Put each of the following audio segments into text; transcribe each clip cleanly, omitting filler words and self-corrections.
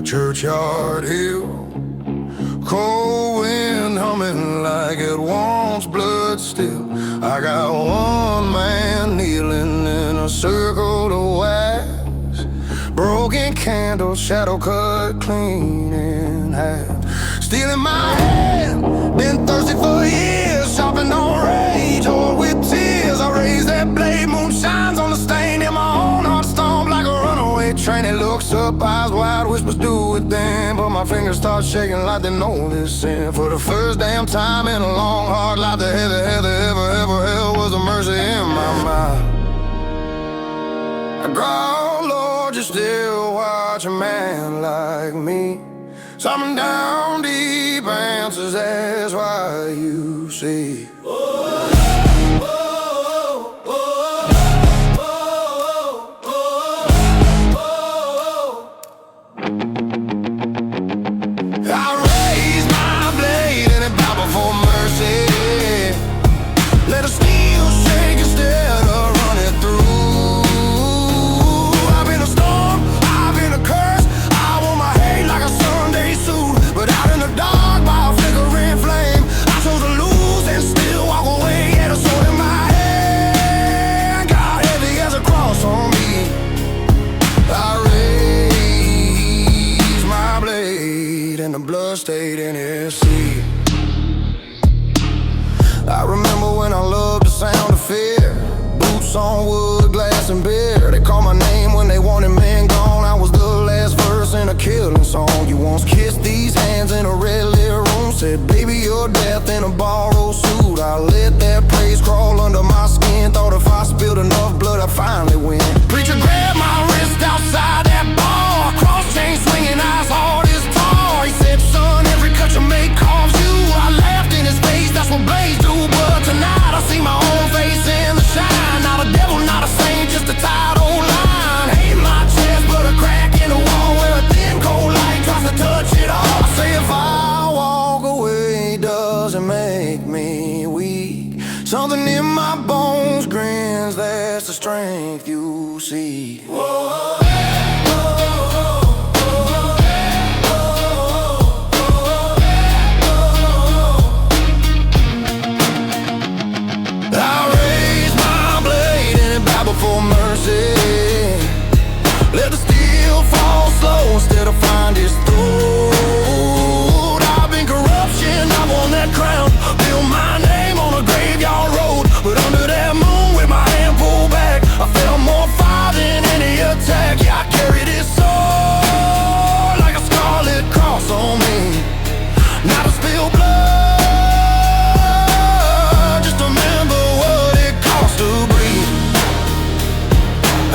churchyard hill. Cold wind humming like it wants blood still. I got one man kneeling in a circle of wax, broken candle, shadow cut clean in half. Steel in my hand, been thirsty for years, sharpened on rage, or with tears. I raise that blade, moon shines on the stain in my own heart, stomp like a runaway train. It looks up, eyes wide, whispers do it then, but my fingers start shaking like they know this sin. For the first damn time in a long hard life, the ever hell was a mercy in my mind. I cry, Lord, you still watch a man like me. Something down deep answers, that's why you see. I raise my blade and it bow before mercy. Let the steel shake instead of running through. I've been a storm, I've been a curse. I wore my hate like a Sunday suit, but out in the dark by a flickering flame, I chose to lose and still walk away. Had a sword in my hand, got heavy as a cross on me. I raise my blade and the blood stayed in his seat. I remember when I loved the sound of fear, boots on wood, glass and beer. They called my name when they wanted men gone. I was the last verse in a killing song. You once kissed these hands in a red lit room, said baby you're death in a borrowed suit. I let that praise crawl under my skin, thought if I spilled enough blood I'd finally win. Preacher grabbed my wrist outside that bar, cross chain swinging, eyes hard as tar. He said son, every cut you make calls you. I laughed in his face, that's what blades do. But tonight I see my own face in the shine. Not a devil, not a saint, just a tired old line. Hate my chest, but a crack in the wall where a thin cold light tries to touch it all. I say if I walk away, does it make me weak? Something in my bones grins, that's the strength you see. Whoa. For mercy, let the steel fall slow instead of find its throat. I've been corruption, I won that crown, built my name on a graveyard road. But under that moon with my hand pulled back, I felt more fire than any attack. Yeah, I carry this sword like a scarlet cross on me, not to spill blood, just remember what it costs to breathe.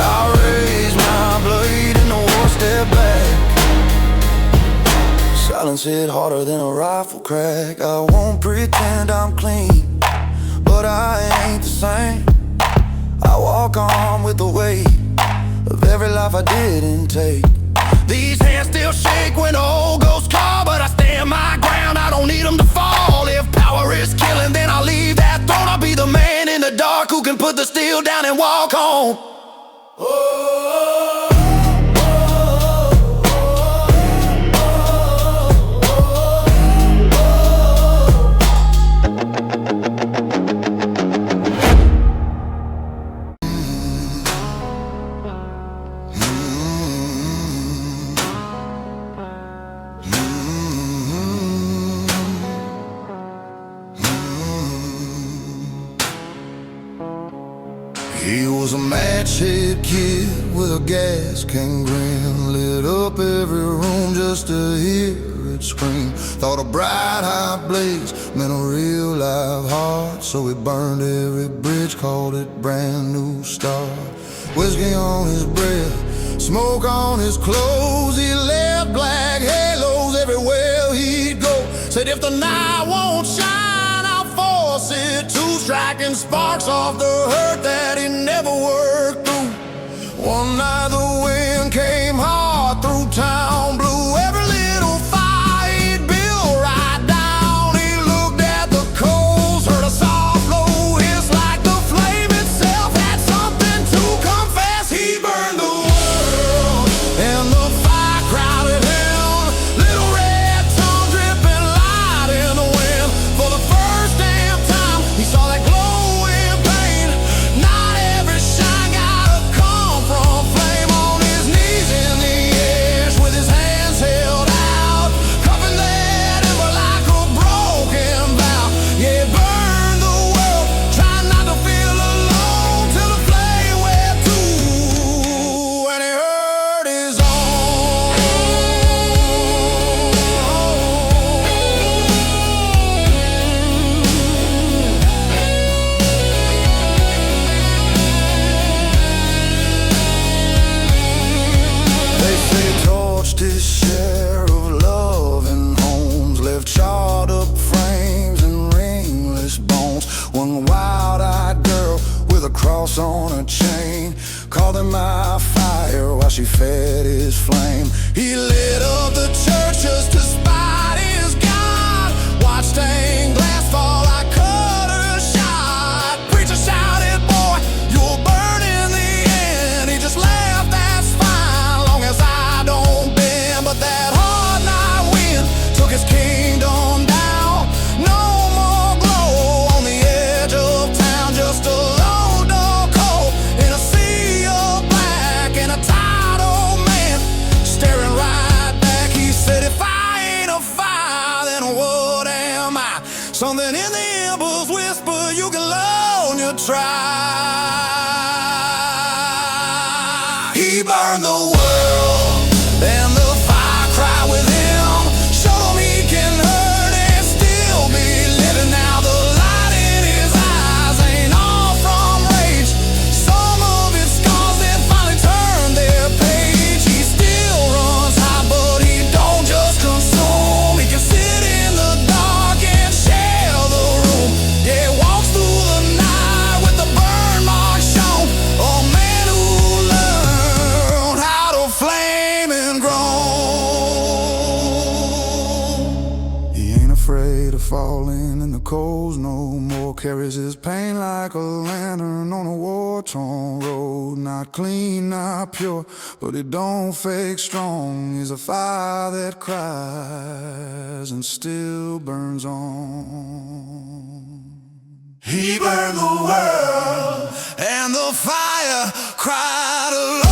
I raise my blade and the war step back. Silence hit harder than a rifle crack. I won't pretend I'm clean, but I ain't the same. I walk on with the weight of every life I didn't take. These hands still shake when the old ghosts call, but I stand my ground, I don't need them to fall. If power is killing, then I'll leave that throne. I'll be the man in the dark who can put the steel down and walk home. He was a match-head kid with a gas can grin, lit up every room just to hear it scream. Thought a bright hot blaze meant a real live heart, so he burned every bridge, called it brand new start. Whiskey on his breath, smoke on his clothes, he left black halos everywhere he'd go. Said if the night won't shine, I'll force it to, striking sparks off the hurt that he never worked through. One night the wind came hard through town, blew every little fire he'd built right down. He looked at the coals, heard a soft low hiss like the flame itself had something to confess. He burned the world and the fire crowded hell left charred up frames and ringless bones. One wild-eyed girl with a cross on her chain called him my fire while she fed his flame. He lit up the church just to spite his God. Watched stained glass fall like cutter shot. Preacher shouted, "Boy, you'll burn in the end." He just laughed, "That's fine, long as I don't bend." But that hard night wind took his kingdom down. No more glow on the edge of town, just a low dull coal in a sea of black and a tired old man staring right back. He said, "If I ain't a fire, then what am I?" Something in the embers whisper, "You can loan your try." He burned the world and the fire cried with him. Showed him he can hurt and still be living. Now the light in his eyes ain't all from rage. Some of his scars that finally turned their page. He still runs hot, but he don't just consume. He can sit in the dark and share the room. Yeah, he walks through the night with the burn mark shown. A man who learned how to flame and grow. He ain't afraid of falling in the coals no more. Carries his pain like a lantern on a war-torn road. Not clean, not pure, but he don't fake strong. He's a fire that cries and still burns on. He burned the world and the fire cried alone.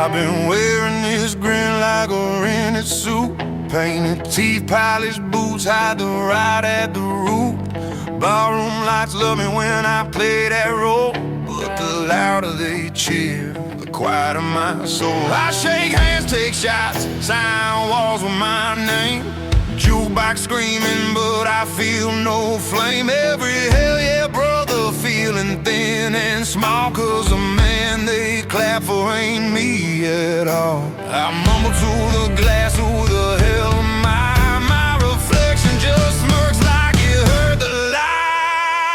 I've been wearing this grin like a rented suit. Painted teeth, polished boots, hide the ride at the root. Ballroom lights love me when I play that role, but the louder they cheer, the quieter my soul. I shake hands, take shots, sign walls with my name. Jukebox screaming, but I feel no flame. Every hell yeah brother feeling thin and small, 'cause the man they clap for ain't me at all. I mumble to the glass, who the hell am I? My reflection just smirks like it heard the lie.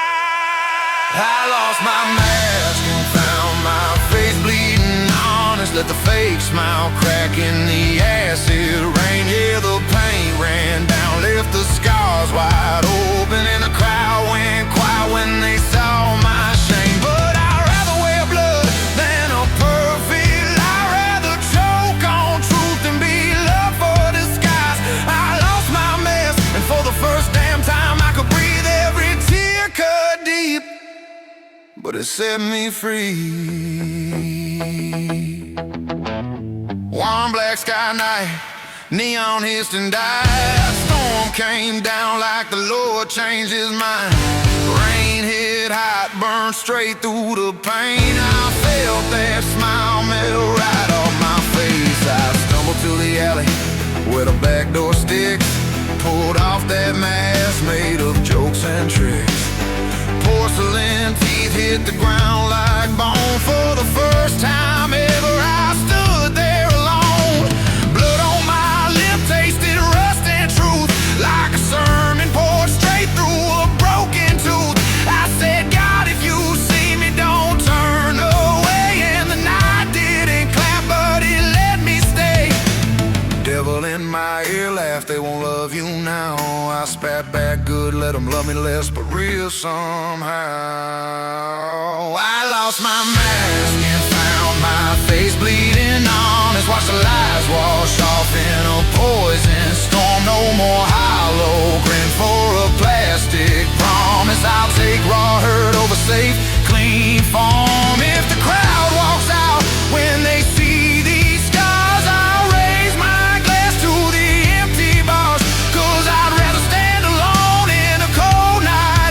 I lost my mask and found my face bleeding honest. Let the fake smile crack in the acid rain. Yeah, the pain ran down, left the scars wide open, and the crowd went quiet when they saw my shame. But I'd rather wear blood than a perfect lie. I'd rather choke on truth than be loved for disguise. I lost my mask, and for the first damn time I could breathe, every tear cut deep, but it set me free. Warm black sky night, neon hissed and died. Storm came down like the Lord changed his mind. Rain hit hot, burned straight through the pain. I felt that smile melt right off my face. I stumbled to the alley where the back door sticks, pulled off that mask made of jokes and tricks. Porcelain teeth hit the ground like bone. For the first time ever I stood there alone. Blood on my lip tasted rust and truth, like a sermon poured straight through a broken tooth. I said, "God, if you see me, don't turn away." And the night didn't clap, but it let me stay. Devil in my ear laughed, "They won't love you now." I spat back good, let them love me less, but real somehow. I lost my mask and found my face bleeding honest. Watched the lies wash off in a poison storm. No more hollow grin for a plastic promise. I'll take raw hurt over safe, clean form. If the crowd walks out when they see these scars, I'll raise my glass to the empty bars. 'Cause I'd rather stand alone in a cold night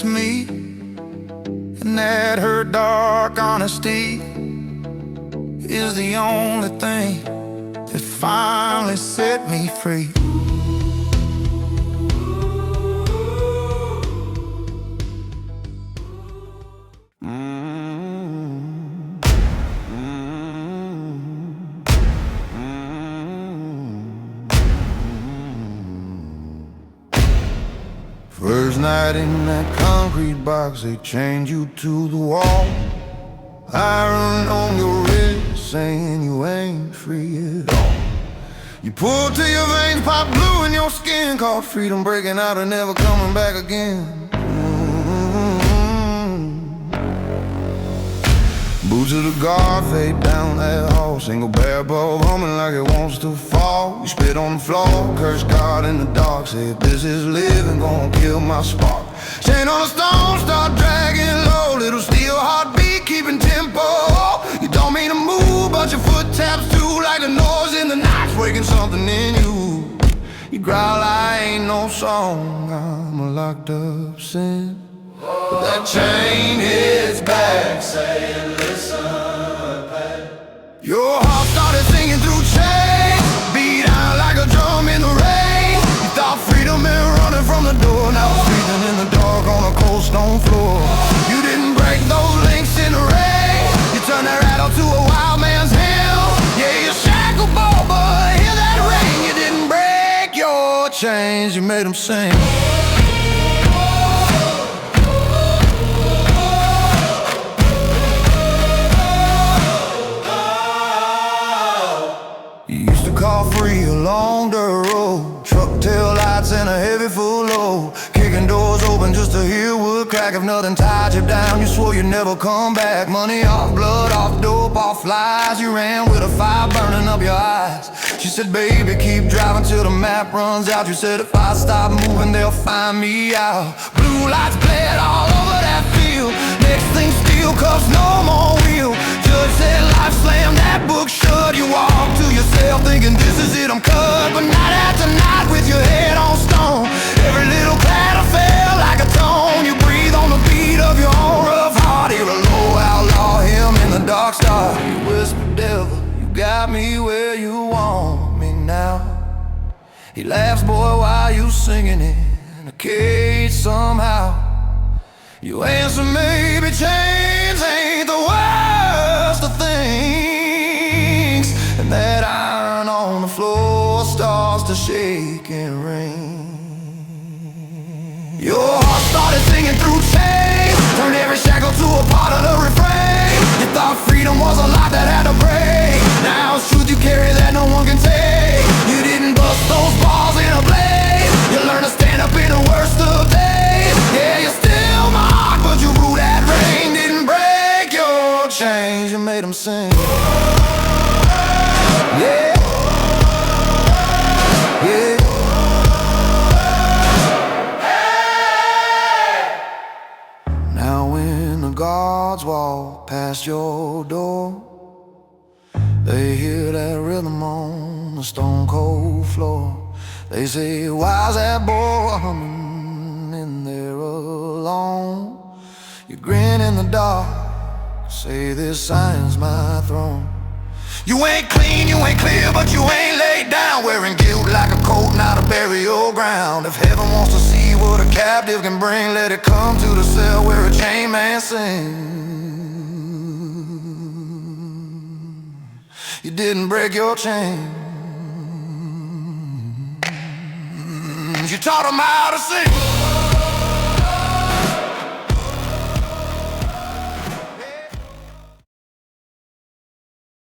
just me, and that her dark honesty is the only thing that finally set me free. First night in that concrete box, they chained you to the wall. Iron on your wrist, saying you ain't free at all. You pulled till your veins pop blue in your skin, caught freedom breaking out and never coming back again. Boots of the guard fade down that hall, single bear bulb humming like it wants to fall. You spit on the floor, curse God in the dark, say if this is living, gon' kill my spark. Chain on a stone, start dragging low, little steel heartbeat keeping tempo. You don't mean to move, but your foot taps too, like the noise in the night's waking something in you. You growl, I ain't no song, I'm a locked up sin. But that chain hits back, saying listen, Pat. Your heart started singing through chains, beat out like a drum in the rain. You thought freedom meant running from the door, now it's breathing in the dark on a cold stone floor. You didn't break those links in the rain, you turned that rattle to a wild man's hymn. Yeah, you shackled ball, but hear that ring. You didn't break your chains, you made them sing. Call free along the road, truck tail lights and a heavy full load, kicking doors open just to hear wood crack. If nothing tied you down, you swore you'd never come back. Money off, blood off, dope off, lies. You ran with a fire burning up your eyes. She said, baby, keep driving till the map runs out. You said, if I stop moving, they'll find me out. Blue lights bled all over that field, next thing steel cuffs, no more wheel. Judge said life slammed that book shut. You walked to yourself thinking this is it, I'm cut. But night after night with your head on stone, every little clatter fell like a tone. You breathe on the beat of your own rough heart. Hear a low outlaw hymn in the dark star. You whisper, devil, you got me where you want me now. He laughs, boy, while you singing it in a cage somehow. You answer, maybe chains ain't the worst of things, and that iron on the floor starts to shake and ring. Your heart started singing through chains, turned every shackle to a part of the refrain. You thought freedom was a lot that had to break, now it's truth you carry that no one can take. You didn't bust those balls in a blaze, you learned to stand up in the worst of days. Yeah, you're still marked, but you ruled that rain. Didn't break your chains, you made them sing. Yeah, yeah. Hey! Now when the guards walk past your door, they hear that rhythm on the stone cold floor. They say, why's that boy humming in there alone? You grin in the dark, say this sign's my throne. You ain't clean, you ain't clear, but you ain't laid down, wearing guilt like a coat, not a burial ground. If heaven wants to see what a captive can bring, let it come to the cell where a chained man sings. You didn't break your chains, you taught them how to sing.